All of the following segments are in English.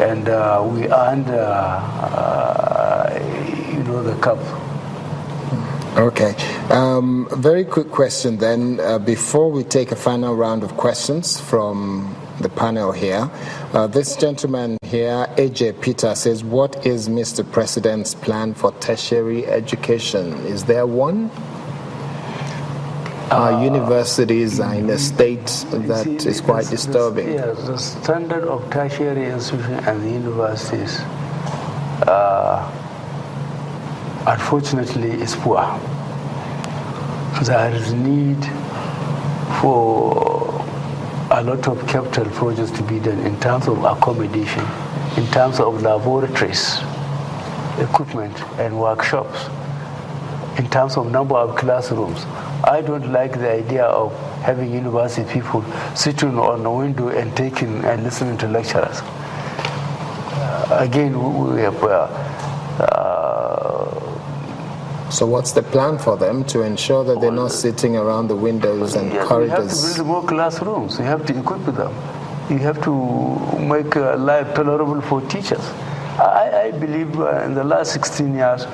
and we earned, the cup. Okay. Very quick question then, before we take a final round of questions from the panel here. This gentleman here, AJ Peter, says, what is Mr. President's plan for tertiary education? Is there one? Our universities are in a state that is quite disturbing. Yes, the standard of tertiary institutions and the universities, unfortunately, is poor. There is need for a lot of capital projects to be done in terms of accommodation, in terms of laboratories, equipment, and workshops, in terms of number of classrooms. I don't like the idea of having university people sitting on a window and taking and listening to lecturers. Again, we have. So what's the plan for them to ensure that they're not sitting around the windows and corridors? You have to build more classrooms. You have to equip them. You have to make life tolerable for teachers. I believe in the last 16 years,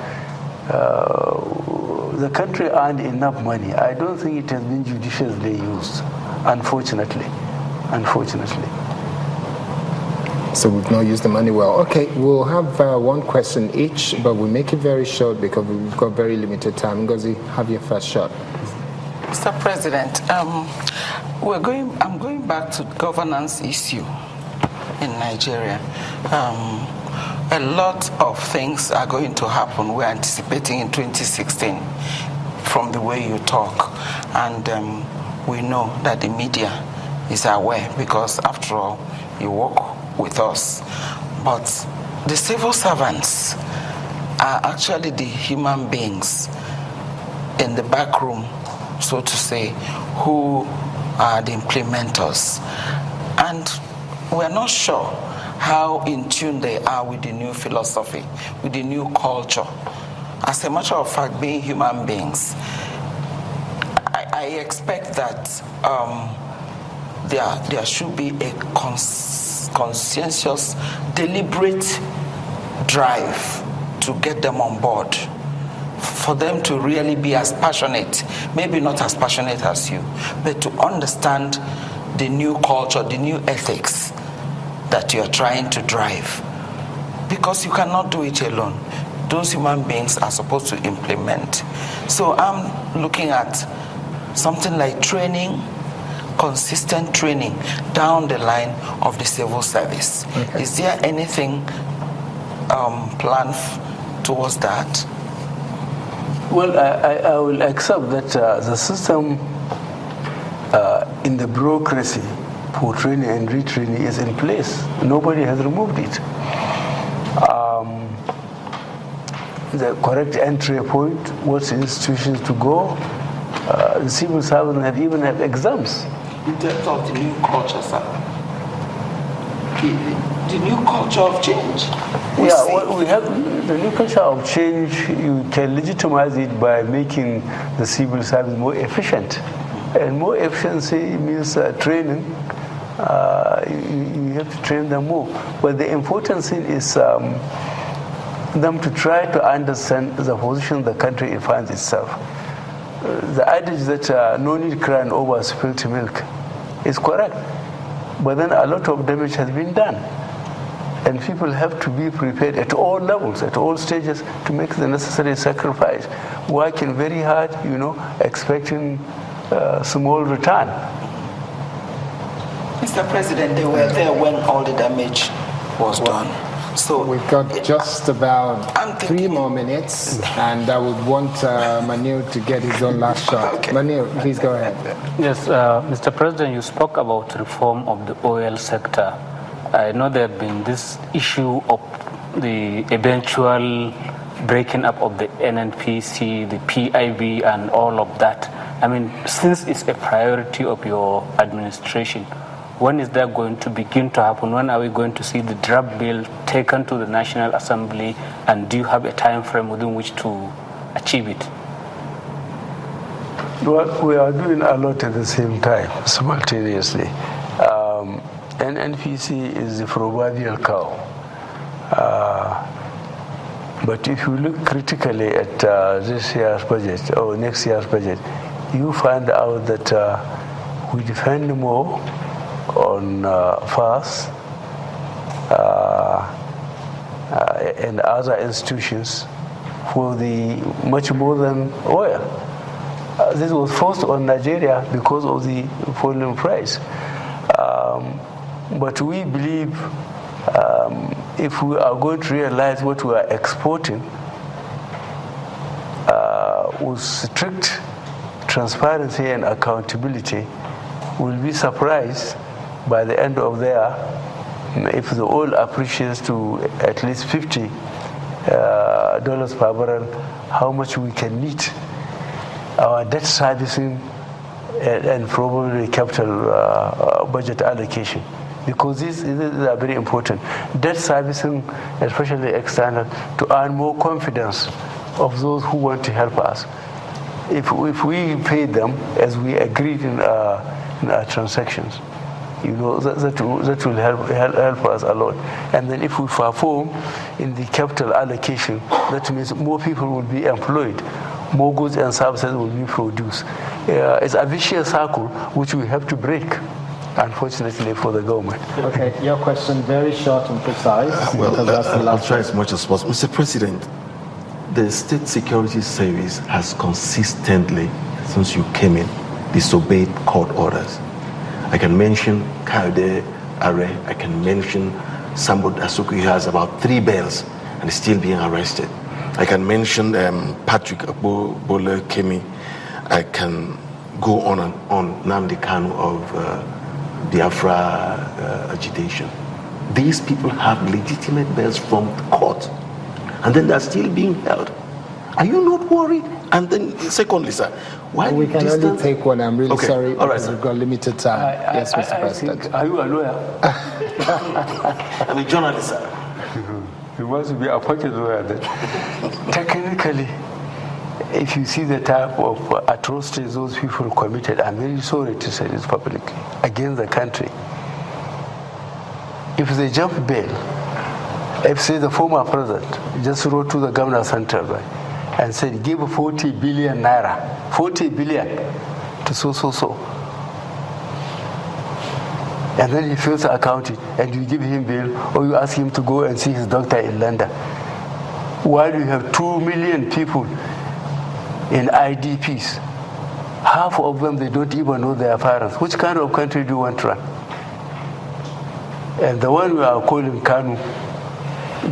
the country earned enough money. I don't think it has been judiciously used, unfortunately. So we've not used the money well. Okay, we'll have one question each, but we'll make it very short because we've got very limited time. Ngozi, have your first shot. Mr. President, I'm going back to governance issue in Nigeria. A lot of things are going to happen. We're anticipating in 2016 from the way you talk. And we know that the media is aware because, after all, you work with us. But the civil servants are actually the human beings in the back room, so to say, who are the implementers. And we're not sure how in tune they are with the new philosophy, with the new culture. As a matter of fact, being human beings, I expect that there should be a conscientious, deliberate drive to get them on board, for them to really be as passionate, maybe not as passionate as you, but to understand the new culture, the new ethics that you're trying to drive. Because you cannot do it alone. Those human beings are supposed to implement. So I'm looking at something like training, consistent training down the line of the civil service. Okay. Is there anything planned towards that? Well, I will accept that the system in the bureaucracy for training and retraining is in place. Nobody has removed it. The correct entry point, what institutions to go, the civil servants even have exams. In terms of the new culture, sir, the new culture of change. We have the new culture of change. You can legitimize it by making the civil service more efficient, and more efficiency means training. You have to train them more. But the important thing is them to try to understand the position the country finds itself. The adage that no need crying over spilled milk is correct, but then a lot of damage has been done, and people have to be prepared at all levels, at all stages, to make the necessary sacrifice, working very hard, expecting small return. Mr. President, they were there when all the damage was done. So we've got just about 3 more minutes, and I would want Manil to get his own last shot. Okay. Manil, please go ahead. Yes, Mr. President, you spoke about reform of the oil sector. I know there have been this issue of the eventual breaking up of the NNPC, the PIB, and all of that. I mean, since it's a priority of your administration, when is that going to begin to happen? When are we going to see the draft bill taken to the National Assembly? And do you have a time frame within which to achieve it? Well, we are doing a lot at the same time, simultaneously. NNPC is the proverbial cow. But if you look critically at this year's budget or next year's budget, you find out that we depend more on FAS and other institutions for the much more than oil. This was forced on Nigeria because of the falling price. But we believe if we are going to realize what we are exporting with strict transparency and accountability, we'll be surprised by the end of the year if the oil appreciates to at least $50 per barrel, how much we can meet our debt servicing and probably capital budget allocation. Because these are very important. Debt servicing, especially external, to earn more confidence of those who want to help us. If we pay them as we agreed in our transactions, that will help us a lot. And then if we perform in the capital allocation, that means more people will be employed, more goods and services will be produced. It's a vicious circle which we have to break, unfortunately, for the government. Okay, your question very short and precise. Well, I'll try as much as possible. Mr. President, the State Security Service has consistently, since you came in, disobeyed court orders. I can mention Kaude Are, I can mention Sambod Asuku, he has about 3 bails and is still being arrested. I can mention Patrick Bole Kemi. I can go on and on, Nnamdi Kanu of Biafra agitation. These people have legitimate bails from the court, and then they're still being held. Are you not worried? And then, secondly, sir, why we can only take one. I'm really sorry. All right, we've got limited time. Yes, Mr. President. Are you a lawyer? I'm a journalist, sir. You must be a pocket lawyer then. Technically, if you see the type of atrocities those people committed, I'm very sorry to say this publicly, against the country. If they jump bail, if say the former president just wrote to the governor central bank and said, give 40 billion naira, 40 billion to so. And then he fails to account it, and you give him bail, or you ask him to go and see his doctor in London. While you have 2 million people in IDPs, half of them, they don't even know their parents. Which kind of country do you want to run? And the one we are calling Kanu,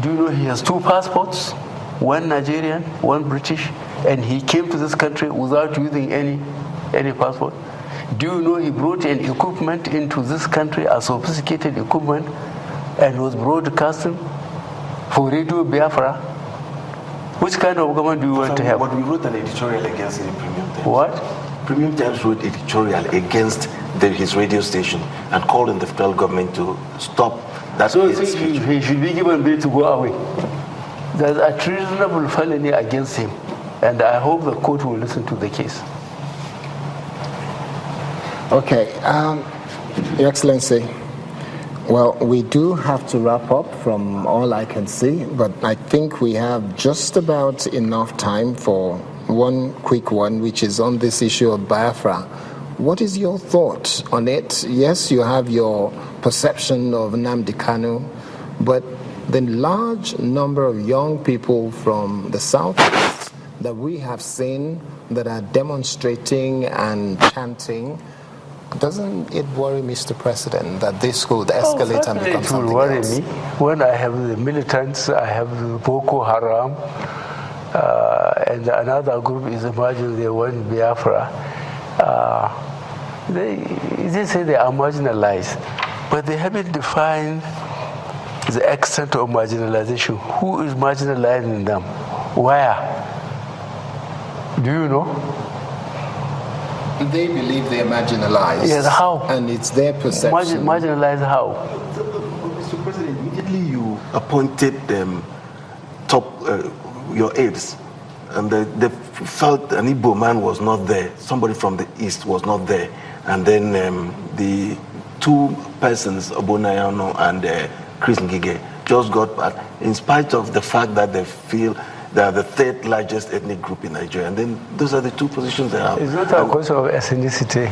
do you know he has 2 passports? One Nigerian, one British, and he came to this country without using any passport. Do you know he brought an equipment into this country, a sophisticated equipment, and was broadcasting for Radio Biafra? Which kind of government do you want to have? But we wrote an editorial against it in Premium Times. What? Premium Times wrote editorial against his radio station and called on the federal government to stop that. So he should be given bail to go away. There's a treasonable felony against him, and I hope the court will listen to the case. Okay, Your Excellency, well, we do have to wrap up from all I can see, but I think we have just about enough time for one quick one, which is on this issue of Biafra. What is your thought on it? Yes, you have your perception of Nnamdi Kanu, but the large number of young people from the southeast that we have seen that are demonstrating and chanting, doesn't it worry Mr. President that this could escalate and become something else? It will worry me. When I have the militants, I have the Boko Haram, and another group is emerging, they want Biafra. They say they are marginalized, but they haven't defined the extent of marginalization. Who is marginalizing them? Where? Do you know? They believe they are marginalized. Yes, how? And it's their perception. Marginalized how? Mr. President, immediately you appointed your aides, and they felt an Igbo man was not there, somebody from the east was not there, and then the 2 persons, Obonayano and Chris Ngige, just got bad, in spite of the fact that they feel they are the third largest ethnic group in Nigeria. And then those are the two positions they have. It's not a question of ethnicity.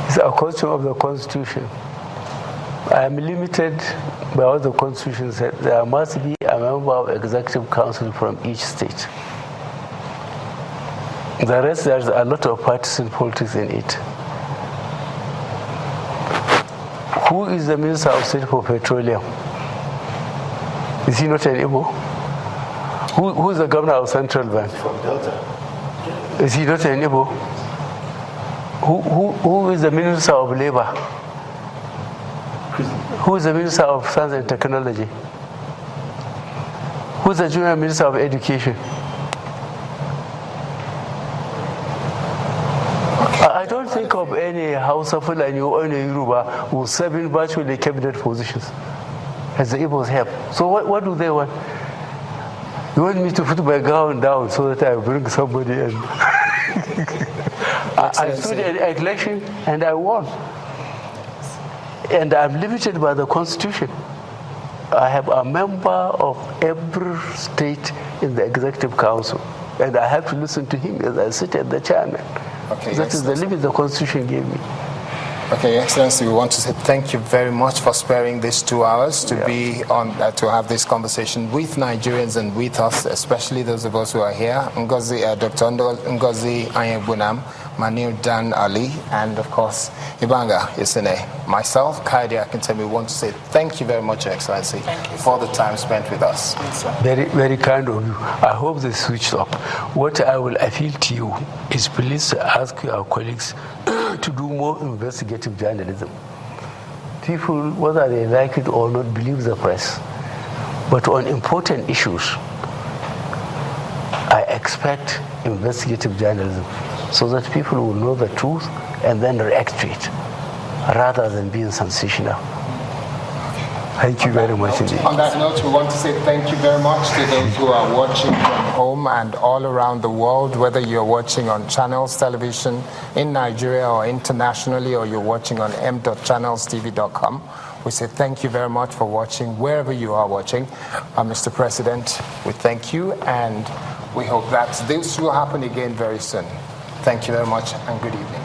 It's a question of the Constitution. I am limited by what the Constitution said. There must be a member of Executive Council from each state. The rest, there's a lot of partisan politics in it. Who is the Minister of State for Petroleum? Is he not an Igbo? Who is the Governor of Central Bank? From Delta. Is he not an Igbo? Who is the Minister of Labor? Who is the Minister of Science and Technology? Who is the Junior Minister of Education? I don't think of any Hausa Fulani or any Yoruba who serve in virtually cabinet positions as the Igbos have. So what do they want? You want me to put my gown down so that I bring somebody in? I stood at the election and I won. And I'm limited by the Constitution. I have a member of every state in the Executive Council, and I have to listen to him as I sit as the chairman. Okay, that is the limit the Constitution gave me. Okay, Your Excellency, we want to say thank you very much for sparing these 2 hours to be on to have this conversation with Nigerians and with us, especially those of us who are here. Ngozi, Dr. Ngozi Anyebunam, Manir Dan Ali, and of course Ibanga Isene. Myself, Kaidi Akintemi, want to say thank you very much, Your Excellency, for the time spent with us. Very, very kind of you. I hope they switched up. What I will appeal to you is please ask our colleagues to do more investigative journalism. People, whether they like it or not, believe the press. But on important issues, I expect investigative journalism so that people will know the truth and then react to it, rather than being sensational. Thank you very much indeed. On that note, we want to say thank you very much to those who are watching from home and all around the world, whether you're watching on Channels Television in Nigeria or internationally, or you're watching on m.channelstv.com. We say thank you very much for watching wherever you are watching. Mr. President, we thank you, and we hope that this will happen again very soon. Thank you very much, and good evening.